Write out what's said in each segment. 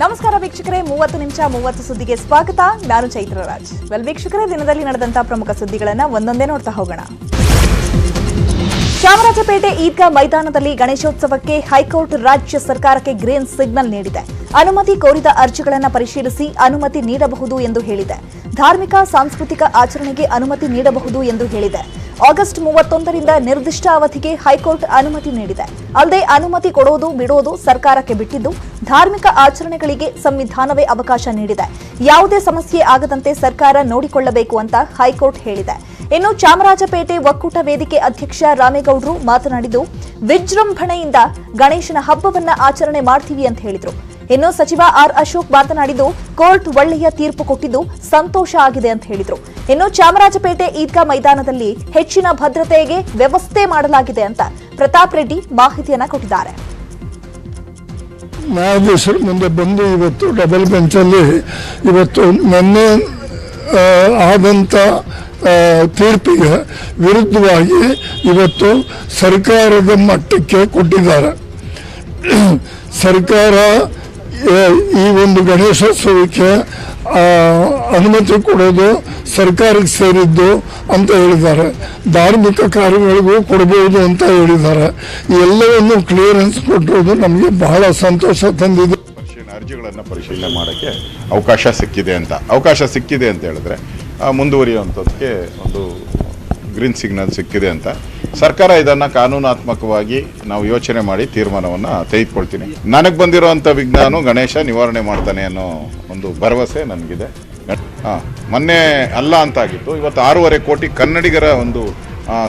ನಮಸ್ಕಾರ ವೀಕ್ಷಕರೇ, 30 ನಿಮಿಷ 30 ಸುದ್ದಿಗೆ ಸ್ವಾಗತ. ನಾನು ಚೈತ್ರ ರಾಜ್. ವೀಕ್ಷಕರೇ, ದಿನದಲ್ಲಿ ನಡೆದಂತ ಪ್ರಮುಖ ಸುದ್ದಿಗಳನ್ನ ಒಂದೊಂದೇ ನೋಡ್ತಾ ಹೋಗೋಣ. ಚಾಮರಾಜಪೇಟೆ ಈದ್ಗಾ ಮೈದಾನದಲ್ಲಿ ಗಣೇಶೋತ್ಸವಕ್ಕೆ ಹೈಕೋರ್ಟ್ ರಾಜ್ಯ ಸರ್ಕಾರಕ್ಕೆ ಗ್ರೀನ್ ಸಿಗ್ನಲ್ ನೀಡಿದೆ. ಅನುಮತಿ ಕೋರಿದ ಅರ್ಜಿಗಳನ್ನು ಪರಿಶೀಲಿಸಿ ಅನುಮತಿ ನೀಡಬಹುದು ಎಂದು ಹೇಳಿದೆ. ಧಾರ್ಮಿಕ ಸಾಂಸ್ಕೃತಿಕ ಆಚರಣೆಗೆ ಅನುಮತಿ ನೀಡಬಹುದು ಎಂದು ಹೇಳಿದೆ. ಆಗಸ್ಟ್ 31ರಿಂದ ನಿರ್ದಿಷ್ಟ ಅವಧಿಗೆ ಹೈಕೋರ್ಟ್ ಅನುಮತಿ ನೀಡಿದೆ. ಅಲ್ಲದೆ ಅನುಮತಿ ಕೊಡೋದು ಬಿಡೋದು ಸರ್ಕಾರಕ್ಕೆ ಬಿಟ್ಟಿದ್ದು, ಧಾರ್ಮಿಕ ಆಚರಣೆಗಳಿಗೆ ಸಂವಿಧಾನವೇ ಅವಕಾಶ ನೀಡಿದೆ. ಯಾವುದೇ ಸಮಸ್ಯೆ ಆಗದಂತೆ ಸರ್ಕಾರ ನೋಡಿಕೊಳ್ಳಬೇಕು ಅಂತ ಹೈಕೋರ್ಟ್ ಹೇಳಿದೆ. ಇನ್ನು ಚಾಮರಾಜಪೇಟೆ ಒಕ್ಕೂಟ ವೇದಿಕೆ ಅಧ್ಯಕ್ಷ ರಾಮೇಗೌಡರು ಮಾತನಾಡಿದ್ದು, ವಿಜೃಂಭಣೆಯಿಂದ ಗಣೇಶನ ಹಬ್ಬವನ್ನ ಆಚರಣೆ ಮಾಡ್ತೀವಿ ಅಂತ ಹೇಳಿದ್ರು. ಇನ್ನು ಸಚಿವ ಆರ್ ಅಶೋಕ್ ಮಾತನಾಡಿದ್ದು, ಕೋರ್ಟ್ ಒಳ್ಳೆಯ ತೀರ್ಪು ಕೊಟ್ಟಿದ್ದು ಸಂತೋಷ ಆಗಿದೆ ಅಂತ ಹೇಳಿದ್ರು. ಇನ್ನು ಚಾಮರಾಜಪೇಟೆ ಈದ್ಗಾ ಮೈದಾನದಲ್ಲಿ ಹೆಚ್ಚಿನ ಭದ್ರತೆಗೆ ವ್ಯವಸ್ಥೆ ಮಾಡಲಾಗಿದೆ ಅಂತ ಪ್ರತಾಪ್ ರೆಡ್ಡಿ ಮಾಹಿತಿಯನ್ನ ಕೊಟ್ಟಿದ್ದಾರೆ. ನ್ಯಾಯಾಧೀಶರ ಮುಂದೆ ಬಂದು ಇವತ್ತು ಡಬಲ್ ಬೆಂಚಲ್ಲಿ ಇವತ್ತು ನಿನ್ನೆ ಆದಂತ ತೀರ್ಪಿಗೆ ವಿರುದ್ಧವಾಗಿ ಇವತ್ತು ಸರ್ಕಾರದ ಮಟ್ಟಕ್ಕೆ ಕೊಟ್ಟಿದ್ದಾರೆ. ಸರ್ಕಾರ ಈ ಒಂದು ಗಣೇಶೋತ್ಸವಕ್ಕೆ ಅನುಮತಿ ಕೊಡೋದು ಸರ್ಕಾರಕ್ಕೆ ಸೇರಿದ್ದು ಅಂತ ಹೇಳಿದ್ದಾರೆ. ಧಾರ್ಮಿಕ ಕಾರ್ಯಗಳಿಗೂ ಕೊಡಬಹುದು ಅಂತ ಹೇಳಿದ್ದಾರೆ. ಎಲ್ಲವನ್ನು ಕ್ಲಿಯರೆನ್ಸ್ ಕೊಟ್ಟಿರೋದು ನಮಗೆ ಬಹಳ ಸಂತೋಷ ತಂದಿದೆ. ಅರ್ಜಿಗಳನ್ನು ಪರಿಶೀಲನೆ ಮಾಡೋಕ್ಕೆ ಅವಕಾಶ ಸಿಕ್ಕಿದೆ ಅಂತ ಹೇಳಿದ್ರೆ ಮುಂದುವರಿಯುವಂಥದ್ದಕ್ಕೆ ಒಂದು ಗ್ರೀನ್ ಸಿಗ್ನಲ್ ಸಿಕ್ಕಿದೆ ಅಂತ ಸರ್ಕಾರ ಇದನ್ನು ಕಾನೂನಾತ್ಮಕವಾಗಿ ನಾವು ಯೋಚನೆ ಮಾಡಿ ತೀರ್ಮಾನವನ್ನು ತೆಗೆದುಕೊಳ್ತೀನಿ. ನನಗೆ ಬಂದಿರೋವಂಥ ವಿಜ್ಞಾನ ಗಣೇಶ ನಿವಾರಣೆ ಮಾಡ್ತಾನೆ ಅನ್ನೋ ಒಂದು ಭರವಸೆ ನನಗಿದೆ. ಮೊನ್ನೆ ಅಲ್ಲ ಅಂತಾಗಿತ್ತು, ಇವತ್ತು 6.5 ಕೋಟಿ ಕನ್ನಡಿಗರ ಒಂದು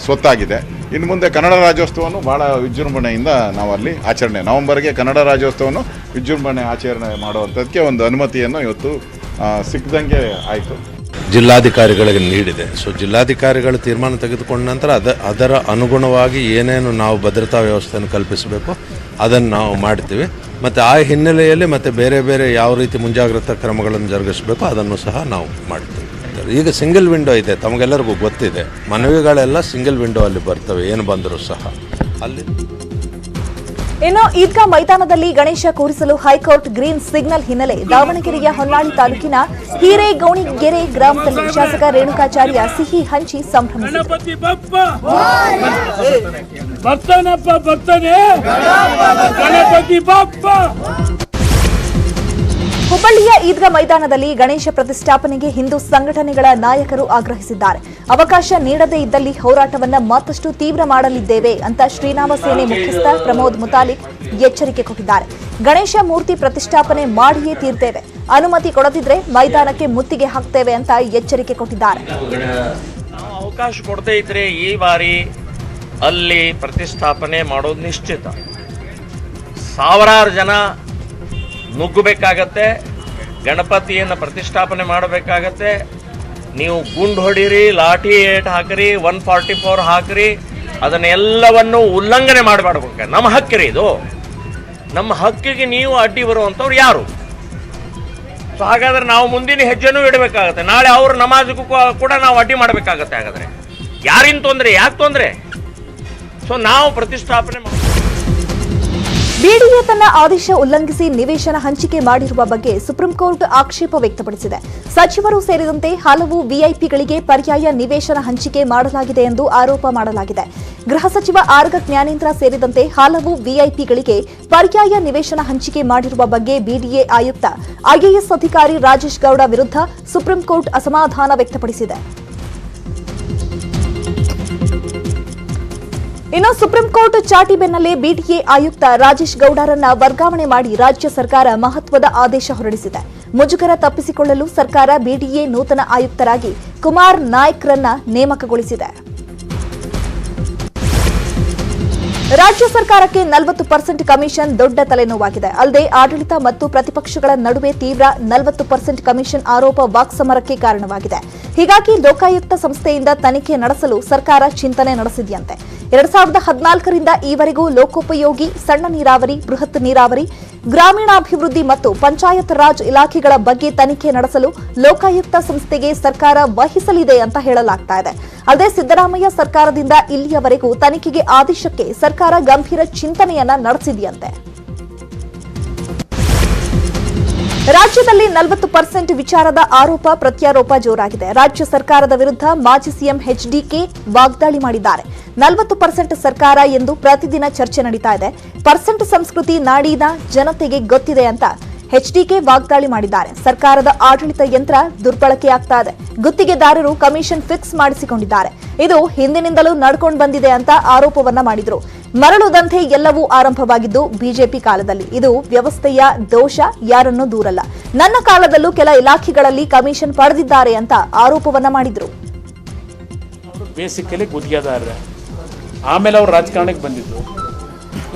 ಸ್ವತ್ತಾಗಿದೆ. ಇನ್ನು ಮುಂದೆ ಕನ್ನಡ ರಾಜ್ಯೋತ್ಸವವನ್ನು ಭಾಳ ವಿಜೃಂಭಣೆಯಿಂದ ನಾವು ಅಲ್ಲಿ ಆಚರಣೆ, ನವೆಂಬರ್ಗೆ ಕನ್ನಡ ರಾಜ್ಯೋತ್ಸವವನ್ನು ವಿಜೃಂಭಣೆ ಆಚರಣೆ ಮಾಡುವಂಥದ್ದಕ್ಕೆ ಒಂದು ಅನುಮತಿಯನ್ನು ಇವತ್ತು ಸಿಕ್ಕದಂಗೆ ಆಯಿತು. ಜಿಲ್ಲಾಧಿಕಾರಿಗಳಿಗೆ ನೀಡಿದೆ. ಸೊ ಜಿಲ್ಲಾಧಿಕಾರಿಗಳು ತೀರ್ಮಾನ ತೆಗೆದುಕೊಂಡ ನಂತರ ಅದರ ಅನುಗುಣವಾಗಿ ಏನೇನು ನಾವು ಭದ್ರತಾ ವ್ಯವಸ್ಥೆಯನ್ನು ಕಲ್ಪಿಸಬೇಕು ಅದನ್ನು ನಾವು ಮಾಡ್ತೀವಿ. ಮತ್ತು ಆ ಹಿನ್ನೆಲೆಯಲ್ಲಿ ಮತ್ತು ಬೇರೆ ಬೇರೆ ಯಾವ ರೀತಿ ಮುಂಜಾಗ್ರತಾ ಕ್ರಮಗಳನ್ನು ಜರುಗಿಸಬೇಕು ಅದನ್ನು ಸಹ ನಾವು ಮಾಡ್ತೀವಿ. ಈಗ ಸಿಂಗಲ್ ವಿಂಡೋ ಇದೆ, ತಮಗೆಲ್ಲರಿಗೂ ಗೊತ್ತಿದೆ. ಮನವಿಗಳೆಲ್ಲ ಸಿಂಗಲ್ ವಿಂಡೋ ಅಲ್ಲಿ ಬರ್ತವೆ, ಏನು ಬಂದರೂ ಸಹ ಅಲ್ಲಿ. ಇನ್ನು ಈದ್ಗಾ ಮೈದಾನದಲ್ಲಿ ಗಣೇಶ ಕೂರಿಸಲು ಹೈಕೋರ್ಟ್ ಗ್ರೀನ್ ಸಿಗ್ನಲ್ ಹಿನ್ನೆಲೆ ದಾವಣಗೆರೆಯ ಹೊನ್ನಾಳಿ ತಾಲೂಕಿನ ಹಿರೇಗೌಣಿಗೆರೆ ಗ್ರಾಮದಲ್ಲಿ ಶಾಸಕ ರೇಣುಕಾಚಾರ್ಯ ಸಿಹಿ ಹಂಚಿ ಸಂಭ್ರಮಿಸಿದರು. ಹುಬ್ಬಳ್ಳಿಯ ಈದ್ಗಾ ಮೈದಾನದಲ್ಲಿ ಗಣೇಶ ಪ್ರತಿಷ್ಠಾಪನೆಗೆ ಹಿಂದೂ ಸಂಘಟನೆಗಳ ನಾಯಕರು ಆಗ್ರಹಿಸಿದ್ದಾರೆ. ಅವಕಾಶ ನೀಡದೇ ಇದ್ದಲ್ಲಿ ಹೋರಾಟವನ್ನ ಮತ್ತಷ್ಟು ತೀವ್ರ ಮಾಡಲಿದ್ದೇವೆ ಅಂತ ಶ್ರೀರಾಮ ಸೇನೆ ಮುಖ್ಯಸ್ಥ ಪ್ರಮೋದ್ ಮುತಾಲಿಕ್ ಎಚ್ಚರಿಕೆ ಕೊಟ್ಟಿದ್ದಾರೆ. ಗಣೇಶ ಮೂರ್ತಿ ಪ್ರತಿಷ್ಠಾಪನೆ ಮಾಡಿಯೇ ತೀರ್ತೇವೆ, ಅನುಮತಿ ಕೊಡದಿದ್ರೆ ಮೈದಾನಕ್ಕೆ ಮುತ್ತಿಗೆ ಹಾಕ್ತೇವೆ ಅಂತ ಎಚ್ಚರಿಕೆ ಕೊಟ್ಟಿದ್ದಾರೆ. ಅವಕಾಶ ಕೊಡದೇ ಇದ್ರೆ ಈ ಬಾರಿ ಅಲ್ಲಿ ಪ್ರತಿಷ್ಠಾಪನೆ ಮಾಡೋದು ನಿಶ್ಚಿತ. ಸಾವಿರಾರು ಜನ ನುಗ್ಗಬೇಕಾಗತ್ತೆ, ಗಣಪತಿಯನ್ನು ಪ್ರತಿಷ್ಠಾಪನೆ ಮಾಡಬೇಕಾಗತ್ತೆ. ನೀವು ಗುಂಡು ಹೊಡೀರಿ, ಲಾಠಿ ಏಟ್ ಹಾಕಿರಿ, 144 ಹಾಕಿರಿ, ಅದನ್ನೆಲ್ಲವನ್ನು ಉಲ್ಲಂಘನೆ ಮಾಡಬೇಕು. ನಮ್ಮ ಹಕ್ಕಿರಿ, ಇದು ನಮ್ಮ ಹಕ್ಕಿಗೆ ನೀವು ಅಡ್ಡಿ ಬರುವಂಥವ್ರು ಯಾರು? ಸೊ ಹಾಗಾದ್ರೆ ನಾವು ಮುಂದಿನ ಹೆಜ್ಜೆನೂ ಇಡಬೇಕಾಗತ್ತೆ. ನಾಳೆ ಅವ್ರ ನಮಾಜ್ಗೂ ಕೂಡ ನಾವು ಅಡ್ಡಿ ಮಾಡಬೇಕಾಗತ್ತೆ. ಹಾಗಾದ್ರೆ ಯಾರಿನ ತೊಂದರೆ, ಯಾಕೆ ತೊಂದರೆ? ಸೊ ನಾವು ಪ್ರತಿಷ್ಠಾಪನೆ ಬಿಡಿಎ ತನ್ನ ಆದೇಶ ಉಲ್ಲಂಘಿಸಿ ನಿವೇಶನ ಹಂಚಿಕೆ ಮಾಡಿರುವ ಬಗ್ಗೆ ಸುಪ್ರೀಂ ಕೋರ್ಟ್ ಆಕ್ಷೇಪ ವ್ಯಕ್ತಪಡಿಸಿದೆ. ಸಚಿವರು ಸೇರಿದಂತೆ ಹಲವು ವಿಐಪಿಗಳಿಗೆ ಪರ್ಯಾಯ ನಿವೇಶನ ಹಂಚಿಕೆ ಮಾಡಲಾಗಿದೆ ಎಂದು ಆರೋಪ ಮಾಡಲಾಗಿದೆ. ಗೃಹ ಸಚಿವ ಆರ್ಗ ಜ್ಞಾನೇಂದ್ರ ಸೇರಿದಂತೆ ಹಲವು ವಿಐಪಿಗಳಿಗೆ ಪರ್ಯಾಯ ನಿವೇಶನ ಹಂಚಿಕೆ ಮಾಡಿರುವ ಬಗ್ಗೆ ಬಿಡಿಎ ಆಯುಕ್ತ ಐಎಎಸ್ ಅಧಿಕಾರಿ ರಾಜೇಶ್ ಗೌಡ ವಿರುದ್ಧ ಸುಪ್ರೀಂ ಕೋರ್ಟ್ ಅಸಮಾಧಾನ ವ್ಯಕ್ತಪಡಿಸಿದೆ. ಇನ್ನು ಸುಪ್ರೀಂ ಕೋರ್ಟ್ ಚಾಟಿ ಬೆನ್ನಲ್ಲೇ ಬಿಡಿಎ ಆಯುಕ್ತ ರಾಜೇಶ್ ಗೌಡರನ್ನ ವರ್ಗಾವಣೆ ಮಾಡಿ ರಾಜ್ಯ ಸರ್ಕಾರ ಮಹತ್ವದ ಆದೇಶ ಹೊರಡಿಸಿದೆ. ಮುಜುಗರ ತಪ್ಪಿಸಿಕೊಳ್ಳಲು ಸರ್ಕಾರ ಬಿಡಿಎ ನೂತನ ಆಯುಕ್ತರಾಗಿ ಕುಮಾರ್ ನಾಯ್ಕ್ರನ್ನ ನೇಮಕಗೊಳಿಸಿದೆ. ರಾಜ್ಯ ಸರ್ಕಾರಕ್ಕೆ 40% ಕಮಿಷನ್ ದೊಡ್ಡ ತಲೆನೋವಾಗಿದೆ. ಅಲ್ಲದೆ ಆಡಳಿತ ಮತ್ತು ಪ್ರತಿಪಕ್ಷಗಳ ನಡುವೆ ತೀವ್ರ 40% ಕಮಿಷನ್ ಆರೋಪ ವಾಕ್ಸಮರಕ್ಕೆ ಕಾರಣವಾಗಿದೆ. ಹೀಗಾಗಿ ಲೋಕಾಯುಕ್ತ ಸಂಸ್ಥೆಯಿಂದ ತನಿಖೆ ನಡೆಸಲು ಸರ್ಕಾರ ಚಿಂತನೆ ನಡೆಸಿದೆಯಂತೆ. 2014ರಿಂದ ಈವರೆಗೂ ಲೋಕೋಪಯೋಗಿ, ಸಣ್ಣ ನೀರಾವರಿ, ಬೃಹತ್ ನೀರಾವರಿ, ಗ್ರಾಮೀಣಾಭಿವೃದ್ಧಿ ಮತ್ತು ಪಂಚಾಯತ್ ರಾಜ್ ಇಲಾಖೆಗಳ ಬಗ್ಗೆ ತನಿಖೆ ನಡೆಸಲು ಲೋಕಾಯುಕ್ತ ಸಂಸ್ಥೆಗೆ ಸರ್ಕಾರ ವಹಿಸಲಿದೆ ಅಂತ ಹೇಳಲಾಗ್ತಾ ಇದೆ. ಅಲ್ಲದೆ ಸಿದ್ದರಾಮಯ್ಯ ಸರ್ಕಾರದಿಂದ ಇಲ್ಲಿಯವರೆಗೂ ತನಿಖೆಗೆ ಆದೇಶಕ್ಕೆ ಸರ್ಕಾರ ಗಂಭೀರ ಚಿಂತನೆಯನ್ನ ನಡೆಸಿದೆಯಂತೆ. ರಾಜ್ಯದಲ್ಲಿ 40% ವಿಚಾರದ ಆರೋಪ ಪ್ರತ್ಯಾರೋಪ ಜೋರಾಗಿದೆ. ರಾಜ್ಯ ಸರ್ಕಾರದ ವಿರುದ್ಧ ಮಾಜಿ ಸಿಎಂ ಎಚ್ಡಿಕೆ ವಾಗ್ದಾಳಿ ಮಾಡಿದ್ದಾರೆ. 40% ಸರ್ಕಾರ ಎಂದು ಪ್ರತಿದಿನ ಚರ್ಚೆ ನಡೀತಾ ಇದೆ. ಪರ್ಸೆಂಟ್ ಸಂಸ್ಕೃತಿ ನಾಡಿನ ಜನತೆಗೆ ಗೊತ್ತಿದೆ ಅಂತ ಎಚ್ಡಿಕೆ ವಾಗ್ದಾಳಿ ಮಾಡಿದ್ದಾರೆ. ಸರ್ಕಾರದ ಆಡಳಿತ ಯಂತ್ರ ದುರ್ಬಳಕೆಯಾಗ್ತಾ ಇದೆ. ಗುತ್ತಿಗೆದಾರರು ಕಮಿಷನ್ ಫಿಕ್ಸ್ ಮಾಡಿಸಿಕೊಂಡಿದ್ದಾರೆ. ಇದು ಹಿಂದಿನಿಂದಲೂ ನಡ್ಕೊಂಡು ಬಂದಿದೆ ಅಂತ ಆರೋಪವನ್ನ ಮಾಡಿದ್ರು. ಮರಳು ದಂಧೆ ಎಲ್ಲವೂ ಆರಂಭವಾಗಿದ್ದು ಬಿಜೆಪಿ ಕಾಲದಲ್ಲಿ. ಇದು ವ್ಯವಸ್ಥೆಯ ದೋಷ, ಯಾರನ್ನೂ ದೂರಲ್ಲ. ನನ್ನ ಕಾಲದಲ್ಲೂ ಕೆಲ ಇಲಾಖೆಗಳಲ್ಲಿ ಕಮಿಷನ್ ಪಡೆದಿದ್ದಾರೆ ಅಂತ ಆರೋಪವನ್ನ ಮಾಡಿದ್ರು. ಬೇಸಿಕಲಿ ಗುತ್ತಿಗೆದಾರರೇ, ಆಮೇಲೆ ಅವರು ರಾಜಕಾರಣಕ್ಕೆ ಬಂದಿದ್ದು.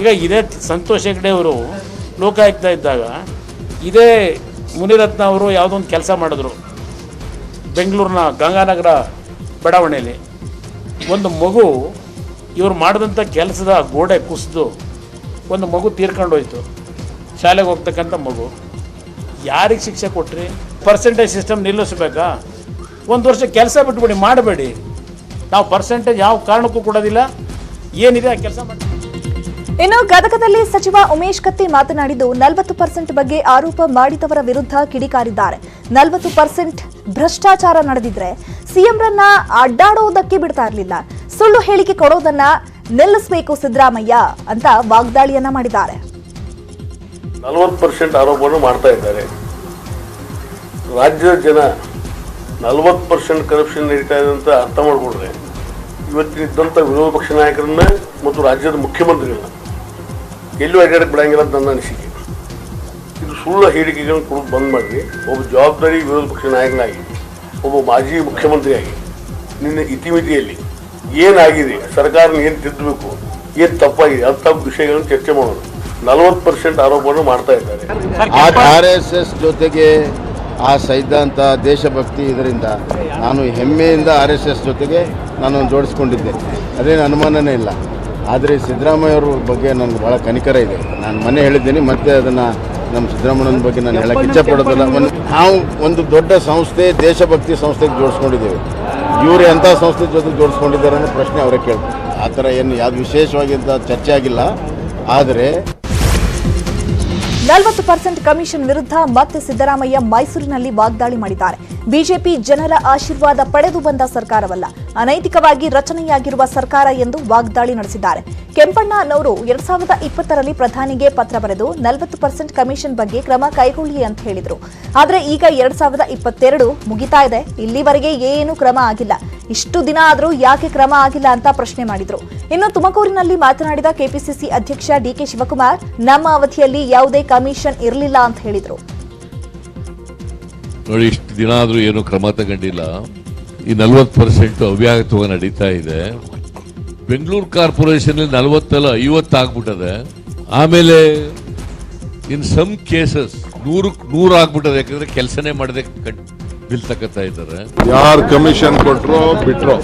ಈಗ ಇದೇ ಸಂತೋಷ್ ಹೆಗ್ಡೆ ಅವರು ಲೋಕಾಯುಕ್ತ ಇದ್ದಾಗ ಇದೇ ಮುನಿರತ್ನ ಅವರು ಯಾವುದೋ ಒಂದು ಕೆಲಸ ಮಾಡಿದ್ರು ಬೆಂಗಳೂರಿನ ಗಂಗಾನಗರ ಬಡಾವಣೆಯಲ್ಲಿ. ಒಂದು ಮಗು ಇವರು ಮಾಡಿದಂಥ ಕೆಲಸದ ಗೋಡೆ ಕುಸಿದು ಒಂದು ಮಗು ತೀರ್ಕೊಂಡೋಯ್ತು, ಶಾಲೆಗೆ ಹೋಗ್ತಕ್ಕಂಥ ಮಗು. ಯಾರಿಗೆ ಶಿಕ್ಷೆ ಕೊಟ್ರಿ? ಪರ್ಸೆಂಟೇಜ್ ಸಿಸ್ಟಮ್ ನಿಲ್ಲಿಸಬೇಕಾ? ಒಂದು ವರ್ಷ ಕೆಲಸ ಬಿಟ್ಬಿಡಿ, ಮಾಡಬೇಡಿ. ನಾವು ಪರ್ಸೆಂಟೇಜ್ ಯಾವ ಕಾರಣಕ್ಕೂ ಕೊಡೋದಿಲ್ಲ. ಏನಿದೆ ಆ ಕೆಲಸ ಮಾಡಿ. ಇನ್ನು ಗದಗದಲ್ಲಿ ಸಚಿವ ಉಮೇಶ್ ಕತ್ತಿ ಮಾತನಾಡಿದ್ದು 40% ಬಗ್ಗೆ ಆರೋಪ ಮಾಡಿದವರ ವಿರುದ್ಧ ಕಿಡಿಕಾರಿದ್ದಾರೆ. 40% ಭ್ರಷ್ಟಾಚಾರ ನಡೆದಿದ್ರೆ ಸಿಎಂರನ್ನ ಅಡ್ಡಾಡೋದಕ್ಕೆ ಬಿಡ್ತಾ ಇರಲಿಲ್ಲ. ಸುಳ್ಳು ಹೇಳಿಕೆ ಕೊಡೋದನ್ನ ನಿಲ್ಲಿಸಬೇಕು ಸಿದ್ದರಾಮಯ್ಯ ಅಂತ ವಾಗ್ದಾಳಿಯನ್ನ ಮಾಡಿದ್ದಾರೆ. 40% ಆರೋಪವನ್ನು ಮಾಡ್ತಾ ಇದ್ದಾರೆ. ರಾಜ್ಯದ ಜನ 40% ಕರಪ್ಷನ್ ನಡೀತಾ ಇದೆ ಅಂತ ಅರ್ಥ ಮಾಡಿಕೊಂಡ್ರೆ ಇವತ್ತಿನಿದ್ದಂಥ ವಿರೋಧ ಪಕ್ಷ ನಾಯಕರನ್ನ ಮತ್ತು ರಾಜ್ಯದ ಮುಖ್ಯಮಂತ್ರಿಗಳನ್ನ ಎಲ್ಲೂ ಅಡ್ಡಾಡಕ್ಕೆ ಬಿಡಂಗಿಲ್ಲ ಅಂತ ನನ್ನ ಅನಿಸಿಕೆ. ಇದು ಸುಳ್ಳು ಹೇಳಿಕೆಗಳನ್ನು ಕೊಡೋದು ಬಂದ್ ಮಾಡಿರಿ. ಒಬ್ಬ ಜವಾಬ್ದಾರಿ ವಿರೋಧ ಪಕ್ಷ ನಾಯಕನಾಗಿ, ಒಬ್ಬ ಮಾಜಿ ಮುಖ್ಯಮಂತ್ರಿಯಾಗಿ ನಿನ್ನ ಇತಿಮಿತಿಯಲ್ಲಿ ಏನಾಗಿದೆ, ಸರ್ಕಾರನ ಏನು ತಿದ್ದಬೇಕು, ಏನು ತಪ್ಪಾಗಿದೆ ಅಂಥ ವಿಷಯಗಳನ್ನು ಚರ್ಚೆ ಮಾಡೋದು. 40% ಆರೋಪವನ್ನು ಮಾಡ್ತಾ ಇದ್ದಾರೆ. RSS ಜೊತೆಗೆ ಆ ಸಿದ್ಧಾಂತ ದೇಶಭಕ್ತಿ ಇದರಿಂದ ನಾನು ಹೆಮ್ಮೆಯಿಂದ RSS ಜೊತೆಗೆ ನಾನು ಜೋಡಿಸ್ಕೊಂಡಿದ್ದೆ, ಅದೇನು ಅನುಮಾನನೇ ಇಲ್ಲ. ಆದರೆ ಸಿದ್ದರಾಮಯ್ಯವ್ರ ಬಗ್ಗೆ ನನಗೆ ಭಾಳ ಕನಿಕರ ಇದೆ. ನಾನು ಮೊನ್ನೆ ಹೇಳಿದ್ದೀನಿ, ಮತ್ತೆ ಅದನ್ನು ನಮ್ಮ ಸಿದ್ದರಾಮಯ್ಯನ ಬಗ್ಗೆ ನಾನು ಹೇಳಕ್ಕೆ ಇಚ್ಛೆಪಡೋದಿಲ್ಲ. ನಾವು ಒಂದು ದೊಡ್ಡ ಸಂಸ್ಥೆ, ದೇಶಭಕ್ತಿ ಸಂಸ್ಥೆಗೆ ಜೋಡಿಸ್ಕೊಂಡಿದ್ದೇವೆ. ಇವರು ಎಂಥ ಸಂಸ್ಥೆ ಜೊತೆ ಜೋಡಿಸ್ಕೊಂಡಿದ್ದಾರೆ ಅನ್ನೋ ಪ್ರಶ್ನೆ ಅವರೇ ಕೇಳ್ತಾರೆ. ಆ ಥರ ಏನು ಯಾವ್ದು ವಿಶೇಷವಾಗಿ ಅಂತ ಚರ್ಚೆ ಆಗಿಲ್ಲ. ಆದರೆ 40% ಕಮಿಷನ್ ವಿರುದ್ಧ ಮತ್ತೆ ಸಿದ್ದರಾಮಯ್ಯ ಮೈಸೂರಿನಲ್ಲಿ ವಾಗ್ದಾಳಿ ಮಾಡಿದ್ದಾರೆ. ಬಿಜೆಪಿ ಜನರ ಆಶೀರ್ವಾದ ಪಡೆದು ಬಂದ ಸರ್ಕಾರವಲ್ಲ, ಅನೈತಿಕವಾಗಿ ರಚನೆಯಾಗಿರುವ ಸರ್ಕಾರ ಎಂದು ವಾಗ್ದಾಳಿ ನಡೆಸಿದ್ದಾರೆ. ಕೆಂಪಣ್ಣ ಅನ್ನೋರು 2020ರಲ್ಲಿ ಪ್ರಧಾನಿಗೆ ಪತ್ರ ಬರೆದು 40% ಕಮಿಷನ್ ಬಗ್ಗೆ ಕ್ರಮ ಕೈಗೊಳ್ಳಿ ಅಂತ ಹೇಳಿದ್ರು. ಆದರೆ ಈಗ 2022 ಮುಗಿತಾ ಇದೆ, ಇಲ್ಲಿವರೆಗೆ ಏನು ಕ್ರಮ ಆಗಿಲ್ಲ. ಇಷ್ಟು ದಿನ ಆದರೂ ಯಾಕೆ ಕ್ರಮ ಆಗಿಲ್ಲ ಅಂತ ಪ್ರಶ್ನೆ ಮಾಡಿದ್ರು. ಇನ್ನು ತುಮಕೂರಿನಲ್ಲಿ ಮಾತನಾಡಿದ ಕೆಪಿಸಿಸಿ ಅಧ್ಯಕ್ಷ ಡಿಕೆ ಶಿವಕುಮಾರ್, ನಮ್ಮ ಅವಧಿಯಲ್ಲಿ ಯಾವುದೇ ಕಮಿಷನ್ ಇರಲಿಲ್ಲ ಅಂತ ಹೇಳಿದ್ರು. ನೋಡಿ, ಇಷ್ಟು ದಿನ ಆದ್ರೂ ಏನು ಕ್ರಮ ತಗೊಂಡಿಲ್ಲ. ಈ 40% ಅವ್ಯಾಹತವಾಗಿ ನಡೀತಾ ಇದೆ. ಬೆಂಗಳೂರು ಕಾರ್ಪೊರೇಷನ್ 40 50 ಆಗ್ಬಿಟ್ಟದೆ. ಆಮೇಲೆ ಇನ್ ಸಮ್ ಕೇಸಸ್ 100 ಆಗ್ಬಿಟ್ಟದೆ. ಯಾಕಂದ್ರೆ ಕೆಲಸನೇ ಮಾಡದೆ ಬಿಲ್ ತಗೋತಾ ಇದ್ದಾರೆ. ಯಾರು ಕಮಿಷನ್ ಕೊಟ್ಟರೋ ಬಿಟ್ರೋ,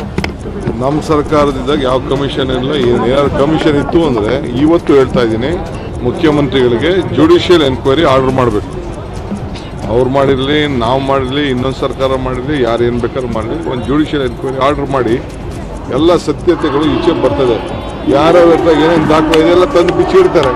ನಮ್ಮ ಸರ್ಕಾರದಿಂದ ಯಾವ ಕಮಿಷನ್ ಇಲ್ಲ. ಏನಾದ್ರು ಕಮಿಷನ್ ಇತ್ತು ಅಂದ್ರೆ ಇವತ್ತು ಹೇಳ್ತಾ ಇದ್ದೀನಿ, ಮುಖ್ಯಮಂತ್ರಿಗಳಿಗೆ ಜುಡಿಷಿಯಲ್ ಎನ್ಕ್ವೈರಿ ಆರ್ಡರ್ ಮಾಡಬೇಕು. ಅವ್ರು ಮಾಡಿರಲಿ, ನಾವು ಮಾಡಿರಲಿ, ಇನ್ನೊಂದು ಸರ್ಕಾರ ಮಾಡಿರಲಿ, ಯಾರು ಏನು ಬೇಕಾದ್ರೂ ಮಾಡಲಿ, ಒಂದು ಜುಡಿಷಿಯಲ್ ಎನ್ಕ್ವೈರಿ ಆರ್ಡರ್ ಮಾಡಿ ಎಲ್ಲ ಸತ್ಯತೆಗಳು ಈಚೆ ಬರ್ತದೆ. ಯಾರ್ಯಾವ ಏನೇನು ದಾಖಲೆ ಇದೆಲ್ಲ ತಂದು ಬಿಚ್ಚಿಡ್ತಾರೆ.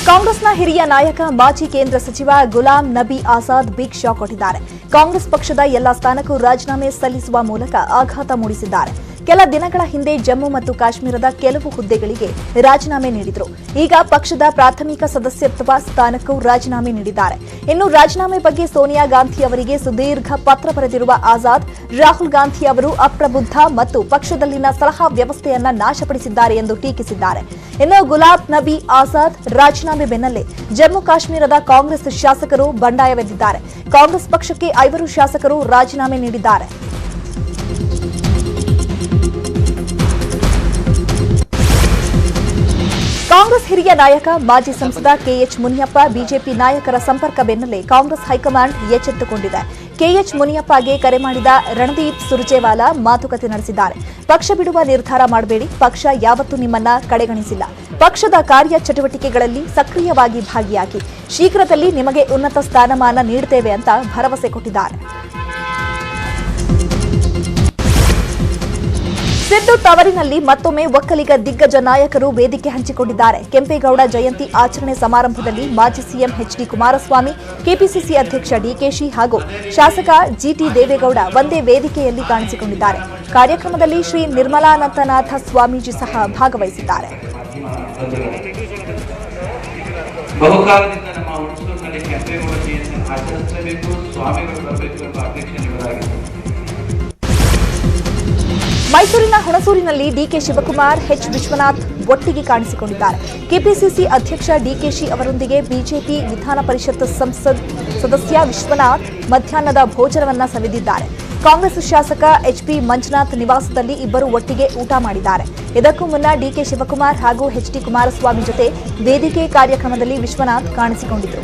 ಕಾಂಗ್ರೆಸ್ನ ಹಿರಿಯ ನಾಯಕ ಮಾಜಿ ಕೇಂದ್ರ ಸಚಿವ ಗುಲಾಂ ನಬಿ ಆಜಾದ್ ಬಿಗ್ ಶಾಕ್ ಕೊಟ್ಟಿದ್ದಾರೆ. ಕಾಂಗ್ರೆಸ್ ಪಕ್ಷದ ಎಲ್ಲಾ ಸ್ಥಾನಕ್ಕೂ ರಾಜೀನಾಮೆ ಸಲ್ಲಿಸುವ ಮೂಲಕ ಆಘಾತ ಮೂಡಿಸಿದ್ದಾರೆ. ಕೆಲ ದಿನಗಳ ಹಿಂದೆ ಜಮ್ಮು ಮತ್ತು ಕಾಶ್ಮೀರದ ಕೆಲವು ಹುದ್ದೆಗಳಿಗೆ ರಾಜೀನಾಮೆ ನೀಡಿದ್ರು. ಈಗ ಪಕ್ಷದ ಪ್ರಾಥಮಿಕ ಸದಸ್ಯತ್ವ ಸ್ಥಾನಕ್ಕೂ ರಾಜೀನಾಮೆ ನೀಡಿದ್ದಾರೆ. ಇನ್ನು ರಾಜೀನಾಮೆ ಬಗ್ಗೆ ಸೋನಿಯಾ ಗಾಂಧಿ ಅವರಿಗೆ ಸುದೀರ್ಘ ಪತ್ರ ಬರೆದಿರುವ ಆಜಾದ್, ರಾಹುಲ್ ಗಾಂಧಿ ಅವರು ಅಪ್ರಬುದ್ಧ ಮತ್ತು ಪಕ್ಷದಲ್ಲಿನ ಸಲಹಾ ವ್ಯವಸ್ಥೆಯನ್ನ ನಾಶಪಡಿಸಿದ್ದಾರೆ ಎಂದು ಟೀಕಿಸಿದ್ದಾರೆ. ಇನ್ನು ಗುಲಾಂ ನಬಿ ಆಜಾದ್ ರಾಜೀನಾಮೆ ಬೆನ್ನಲ್ಲೇ ಜಮ್ಮು ಕಾಶ್ಮೀರದ ಕಾಂಗ್ರೆಸ್ ಶಾಸಕರು ಬಂಡಾಯವೆದ್ದಿದ್ದಾರೆ. ಕಾಂಗ್ರೆಸ್ ಪಕ್ಷಕ್ಕೆ 5 ಶಾಸಕರು ರಾಜೀನಾಮೆ ನೀಡಿದ್ದಾರೆ. ಕಾಂಗ್ರೆಸ್ ಹಿರಿಯ ನಾಯಕ ಮಾಜಿ ಸಂಸದ ಕೆಎಚ್ ಮುನಿಯಪ್ಪ ಬಿಜೆಪಿ ನಾಯಕರ ಸಂಪರ್ಕ ಬೆನ್ನಲ್ಲೇ ಕಾಂಗ್ರೆಸ್ ಹೈಕಮಾಂಡ್ ಎಚ್ಚೆತ್ತುಕೊಂಡಿದೆ. ಕೆಎಚ್ ಮುನಿಯಪ್ಪಗೆ ಕರೆ ಮಾಡಿದ ರಣದೀಪ್ ಸುರ್ಜೇವಾಲಾ ಮಾತುಕತೆ ನಡೆಸಿದ್ದಾರೆ. ಪಕ್ಷ ಬಿಡುವ ನಿರ್ಧಾರ ಮಾಡಬೇಡಿ, ಪಕ್ಷ ಯಾವತ್ತೂ ನಿಮ್ಮನ್ನ ಕಡೆಗಣಿಸಿಲ್ಲ. ಪಕ್ಷದ ಕಾರ್ಯ ಚಟುವಟಿಕೆಗಳಲ್ಲಿ ಸಕ್ರಿಯವಾಗಿ ಭಾಗಿಯಾಗಿ ಶೀಘ್ರದಲ್ಲಿ ನಿಮಗೆ ಉನ್ನತ ಸ್ಥಾನಮಾನ ನೀಡುತ್ತೇವೆ ಅಂತ ಭರವಸೆ ಕೊಟ್ಟಿದ್ದಾರೆ. ಸಿದ್ದು ತವರಿನಲ್ಲಿ ಮತ್ತೊಮ್ಮೆ ಒಕ್ಕಲಿಗ ದಿಗ್ಗಜ ನಾಯಕರು ವೇದಿಕೆ ಹಂಚಿಕೊಂಡಿದ್ದಾರೆ. ಕೆಂಪೇಗೌಡ ಜಯಂತಿ ಆಚರಣೆ ಸಮಾರಂಭದಲ್ಲಿ ಮಾಜಿ ಸಿಎಂ ಎಚ್ಡಿ ಕುಮಾರಸ್ವಾಮಿ, ಕೆಪಿಸಿಸಿ ಅಧ್ಯಕ್ಷ ಡಿಕೆಶಿ ಹಾಗೂ ಶಾಸಕ ಜಿಟಿ ದೇವೇಗೌಡ ಒಂದೇ ವೇದಿಕೆಯಲ್ಲಿ ಕಾಣಿಸಿಕೊಂಡಿದ್ದಾರೆ. ಕಾರ್ಯಕ್ರಮದಲ್ಲಿ ಶ್ರೀ ನಿರ್ಮಲಾನಂದನಾಥ ಸ್ವಾಮೀಜಿ ಸಹ ಭಾಗವಹಿಸಿದ್ದಾರೆ. ಬಹುಕಾಲದಿಂದ ನಮ್ಮ ಹುಣಸೂರಿನಲ್ಲಿ ಕೆಂಪೇಗೌಡ ಜಯಂತಿ ಆಚರಿಸಲೇಬೇಕು, ಸ್ವಾಮಿಗಳು ಬರಬೇಕು ಎಂಬ ಅಪೇಕ್ಷೆ ನಿಮ್ಮದಾಗಿದೆ. ಮೈಸೂರಿನ ಹುಣಸೂರಿನಲ್ಲಿ ಡಿಕೆ ಶಿವಕುಮಾರ್, ಎಚ್ ವಿಶ್ವನಾಥ್ ಒಟ್ಟಿಗೆ ಕಾಣಿಸಿಕೊಂಡಿದ್ದಾರೆ. ಕೆಪಿಸಿಸಿ ಅಧ್ಯಕ್ಷ ಡಿಕೆಶಿ ಅವರೊಂದಿಗೆ ಬಿಜೆಪಿ ವಿಧಾನ ಪರಿಷತ್ ಸದಸ್ಯ ವಿಶ್ವನಾಥ್ ಮಧ್ಯಾಹ್ನದ ಭೋಜನವನ್ನ ಸವಿದಿದ್ದಾರೆ. ಕಾಂಗ್ರೆಸ್ ಶಾಸಕ ಎಚ್ಪಿ ಮಂಜುನಾಥ್ ನಿವಾಸದಲ್ಲಿ ಇಬ್ಬರು ಒಟ್ಟಿಗೆ ಊಟ ಮಾಡಿದ್ದಾರೆ. ಇದಕ್ಕೂ ಮುನ್ನ ಡಿಕೆ ಶಿವಕುಮಾರ್ ಹಾಗೂ ಎಚ್ಡಿ ಕುಮಾರಸ್ವಾಮಿ ಜೊತೆ ವೇದಿಕೆ ಕಾರ್ಯಕ್ರಮದಲ್ಲಿ ವಿಶ್ವನಾಥ್ ಕಾಣಿಸಿಕೊಂಡಿದ್ದರು.